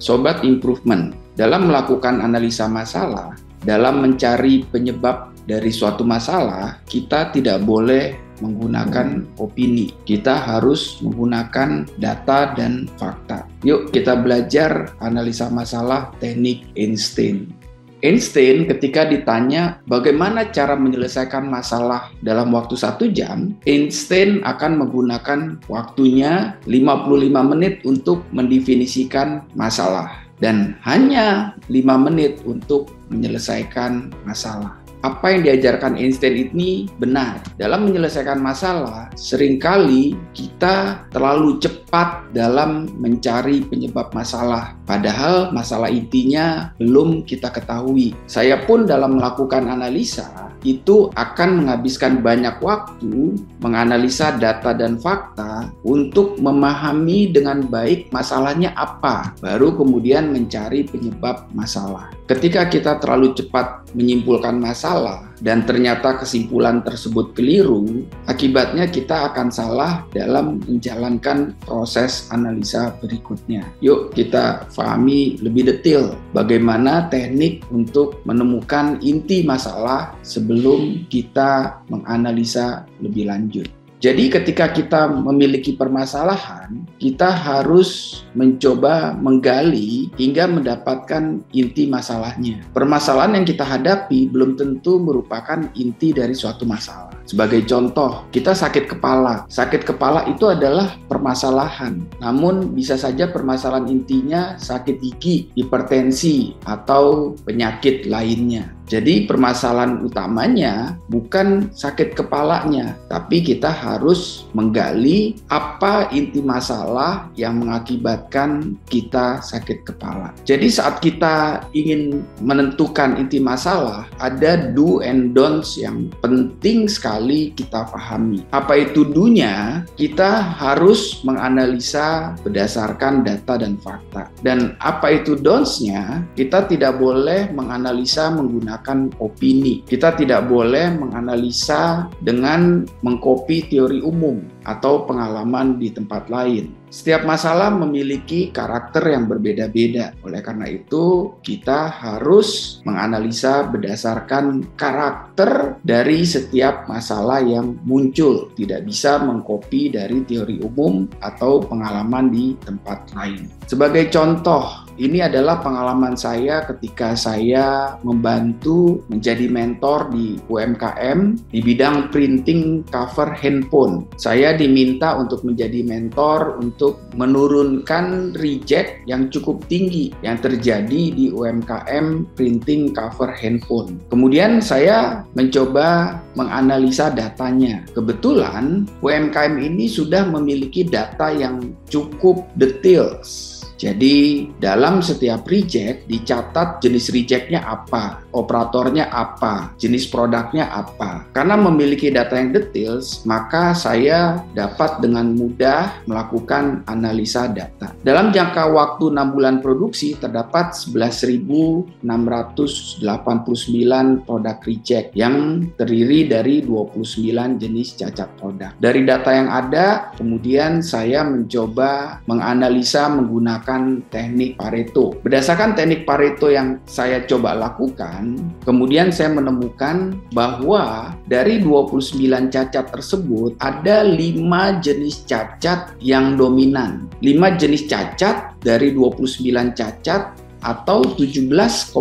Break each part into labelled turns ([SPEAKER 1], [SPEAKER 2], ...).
[SPEAKER 1] Sobat Improvement, dalam melakukan analisa masalah, dalam mencari penyebab dari suatu masalah, kita tidak boleh menggunakan opini. Kita harus menggunakan data dan fakta. Yuk kita belajar analisa masalah teknik Einstein. Einstein ketika ditanya bagaimana cara menyelesaikan masalah dalam waktu 1 jam, Einstein akan menggunakan waktunya 55 menit untuk mendefinisikan masalah dan hanya 5 menit untuk menyelesaikan masalah. Apa yang diajarkan Einstein ini benar. Dalam menyelesaikan masalah, seringkali kita terlalu cepat dalam mencari penyebab masalah. Padahal masalah intinya belum kita ketahui. Saya pun dalam melakukan analisa, itu akan menghabiskan banyak waktu menganalisa data dan fakta untuk memahami dengan baik masalahnya apa. Baru kemudian mencari penyebab masalah. Ketika kita terlalu cepat menyimpulkan masalah dan ternyata kesimpulan tersebut keliru, akibatnya kita akan salah dalam menjalankan proses analisa berikutnya. Yuk kita pahami lebih detail bagaimana teknik untuk menemukan inti masalah sebelum kita menganalisa lebih lanjut. Jadi ketika kita memiliki permasalahan, kita harus mencoba menggali hingga mendapatkan inti masalahnya. Permasalahan yang kita hadapi belum tentu merupakan inti dari suatu masalah. Sebagai contoh, kita sakit kepala. Sakit kepala itu adalah permasalahan. Namun bisa saja permasalahan intinya sakit gigi, hipertensi, atau penyakit lainnya. Jadi permasalahan utamanya bukan sakit kepalanya, tapi kita harus menggali apa inti masalah yang mengakibatkan kita sakit kepala. Jadi saat kita ingin menentukan inti masalah, ada do and don'ts yang penting sekali kita pahami. Apa itu do-nya? Kita harus menganalisa berdasarkan data dan fakta. Dan apa itu don'ts-nya? Kita tidak boleh menganalisa menggunakan opini. Kita tidak boleh menganalisa dengan mengcopy teori umum atau pengalaman di tempat lain. Setiap masalah memiliki karakter yang berbeda-beda. Oleh karena itu, kita harus menganalisa berdasarkan karakter dari setiap masalah yang muncul. Tidak bisa mengcopy dari teori umum atau pengalaman di tempat lain. Sebagai contoh, ini adalah pengalaman saya ketika saya membantu menjadi mentor di UMKM di bidang printing cover handphone. Saya diminta untuk menjadi mentor untuk menurunkan reject yang cukup tinggi yang terjadi di UMKM printing cover handphone. Kemudian saya mencoba menganalisa datanya. Kebetulan UMKM ini sudah memiliki data yang cukup detail. Jadi dalam setiap reject dicatat jenis rejectnya apa, operatornya apa, jenis produknya apa. Karena memiliki data yang detail, maka saya dapat dengan mudah melakukan analisa data. Dalam jangka waktu 6 bulan produksi terdapat 11.689 produk reject yang terdiri dari 29 jenis cacat produk. Dari data yang ada, kemudian saya mencoba menganalisa menggunakan teknik Pareto. Berdasarkan teknik Pareto yang saya coba lakukan, kemudian saya menemukan bahwa dari 29 cacat tersebut ada 5 jenis cacat yang dominan. 5 jenis cacat dari 29 cacat atau 17,2%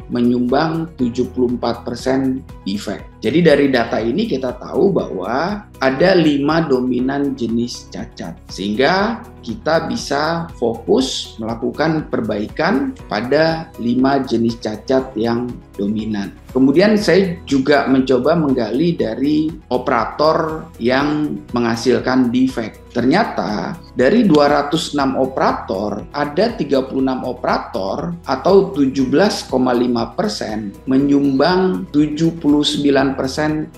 [SPEAKER 1] menyumbang 74% defect. Jadi dari data ini kita tahu bahwa ada 5 dominan jenis cacat. Sehingga kita bisa fokus melakukan perbaikan pada 5 jenis cacat yang dominan. Kemudian saya juga mencoba menggali dari operator yang menghasilkan defect. Ternyata dari 206 operator, ada 36 operator atau 17,5% menyumbang 79%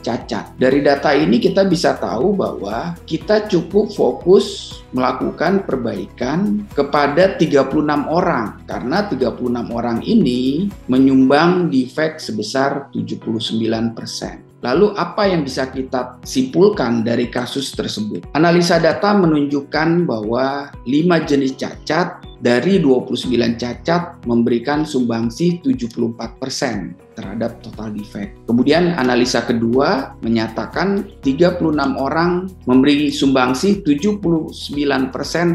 [SPEAKER 1] cacat. Dari data ini kita bisa tahu bahwa kita cukup fokus melakukan perbaikan kepada 36 orang karena 36 orang ini menyumbang defect sebesar 79%. Lalu apa yang bisa kita simpulkan dari kasus tersebut? Analisa data menunjukkan bahwa 5 jenis cacat dari 29 cacat memberikan sumbangsih 74% terhadap total defect. Kemudian analisa kedua menyatakan 36 orang memberi sumbangsih 79%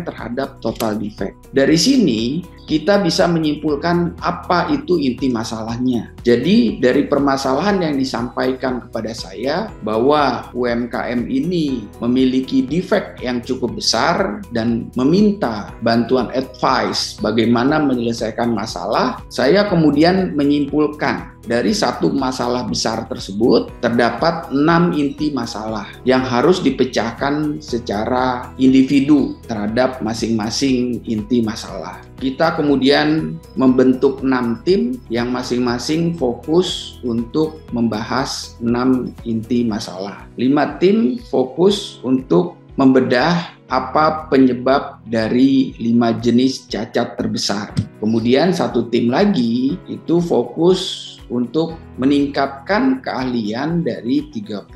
[SPEAKER 1] terhadap total defect. Dari sini kita bisa menyimpulkan apa itu inti masalahnya. Jadi dari permasalahan yang disampaikan kepada saya bahwa UMKM ini memiliki defect yang cukup besar dan meminta bantuan advice bagaimana menyelesaikan masalah, saya kemudian menyimpulkan dari satu masalah besar tersebut terdapat 6 inti masalah yang harus dipecahkan secara individu terhadap masing-masing inti masalah. Kita kemudian membentuk 6 tim yang masing-masing fokus untuk membahas 6 inti masalah. 5 tim fokus untuk membedah apa penyebab dari 5 jenis cacat terbesar. Kemudian satu tim lagi itu fokus untuk meningkatkan keahlian dari 36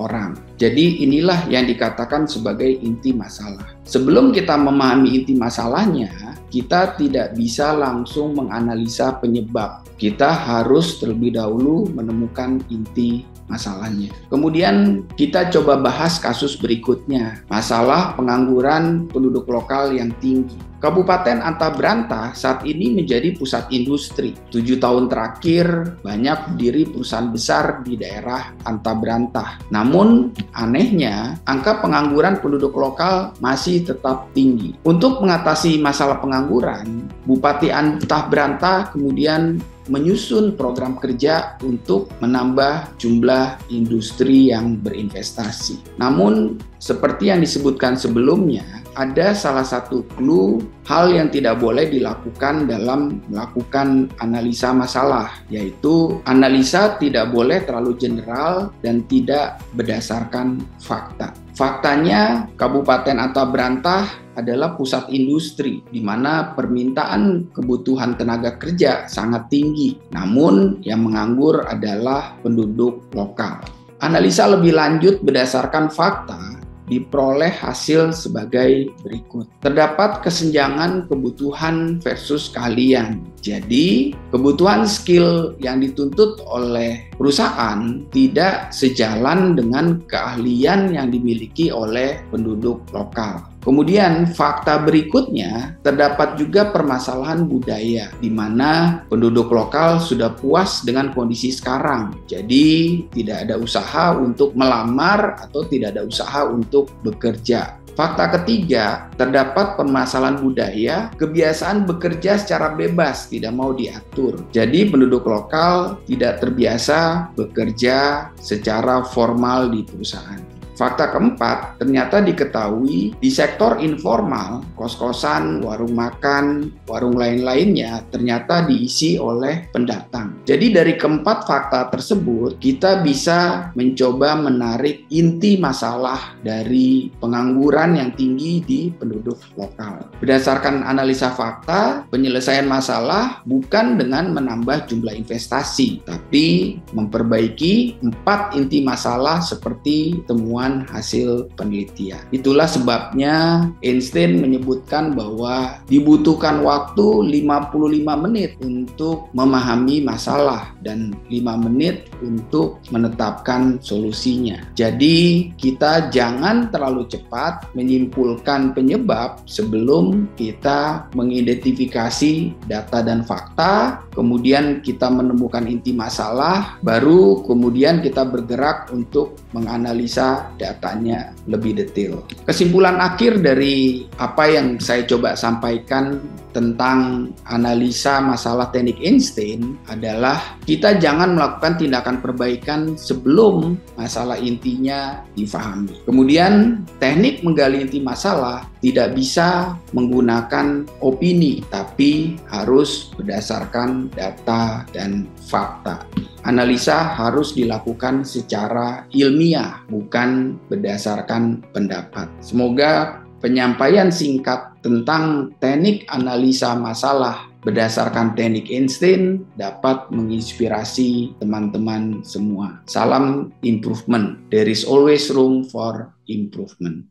[SPEAKER 1] orang. Jadi inilah yang dikatakan sebagai inti masalah. Sebelum kita memahami inti masalahnya, kita tidak bisa langsung menganalisa penyebab. Kita harus terlebih dahulu menemukan inti masalahnya. Kemudian kita coba bahas kasus berikutnya, masalah pengangguran penduduk lokal yang tinggi. Kabupaten Antah Brantah saat ini menjadi pusat industri. 7 tahun terakhir banyak berdiri perusahaan besar di daerah Antah Brantah. Namun anehnya angka pengangguran penduduk lokal masih tetap tinggi. Untuk mengatasi masalah pengangguran, Bupati Antah Brantah kemudian menyusun program kerja untuk menambah jumlah industri yang berinvestasi. Namun, seperti yang disebutkan sebelumnya, ada salah satu clue hal yang tidak boleh dilakukan dalam melakukan analisa masalah, yaitu analisa tidak boleh terlalu general dan tidak berdasarkan fakta. Faktanya, Kabupaten Antah Brantah adalah pusat industri di mana permintaan kebutuhan tenaga kerja sangat tinggi. Namun yang menganggur adalah penduduk lokal. Analisa lebih lanjut berdasarkan fakta diperoleh hasil sebagai berikut. Terdapat kesenjangan kebutuhan versus keahlian. Jadi, kebutuhan skill yang dituntut oleh perusahaan tidak sejalan dengan keahlian yang dimiliki oleh penduduk lokal. Kemudian fakta berikutnya, terdapat juga permasalahan budaya di mana penduduk lokal sudah puas dengan kondisi sekarang. Jadi tidak ada usaha untuk melamar atau tidak ada usaha untuk bekerja. Fakta ketiga, terdapat permasalahan budaya, kebiasaan bekerja secara bebas, tidak mau diatur. Jadi penduduk lokal tidak terbiasa bekerja secara formal di perusahaan. Fakta keempat, ternyata diketahui di sektor informal, kos-kosan, warung makan, warung lain-lainnya ternyata diisi oleh pendatang. Jadi dari keempat fakta tersebut, kita bisa mencoba menarik inti masalah dari pengangguran yang tinggi di penduduk lokal. Berdasarkan analisa fakta, penyelesaian masalah bukan dengan menambah jumlah investasi, tapi memperbaiki 4 inti masalah seperti temuan hasil penelitian. Itulah sebabnya Einstein menyebutkan bahwa dibutuhkan waktu 55 menit untuk memahami masalah dan 5 menit untuk menetapkan solusinya. Jadi kita jangan terlalu cepat menyimpulkan penyebab sebelum kita mengidentifikasi data dan fakta, kemudian kita menemukan inti masalah, baru kemudian kita bergerak untuk menganalisa datanya lebih detail. Kesimpulan akhir dari apa yang saya coba sampaikan tentang analisa masalah teknik Einstein adalah kita jangan melakukan tindakan perbaikan sebelum masalah intinya difahami. Kemudian teknik menggali inti masalah tidak bisa menggunakan opini, tapi harus berdasarkan data dan fakta. Analisa harus dilakukan secara ilmiah, bukan berdasarkan pendapat. Semoga penyampaian singkat tentang teknik analisa masalah berdasarkan teknik Einstein dapat menginspirasi teman-teman semua. Salam improvement. There is always room for improvement.